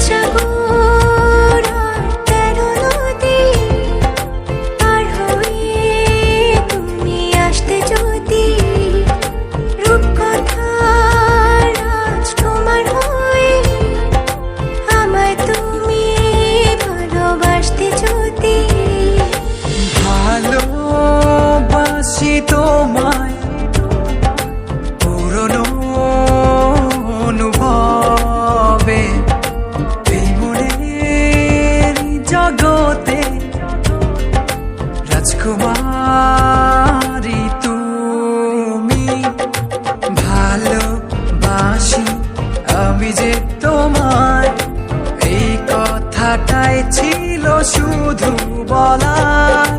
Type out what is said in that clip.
সাগর আর 13 নদী পার হয়ে তুমি আসতে যদি, রূপকথার আজ তোমার হয়ে আমায় তুমি ভালোবাসতে যদি। ভালোবাসি তোমায় পুরনো অনুভবে, এই মনের জগতে রাজকুমারী তুমি। ভালোবাসি আমি যে তোমায়, এই কথাটাই ছিল শুধু বলার।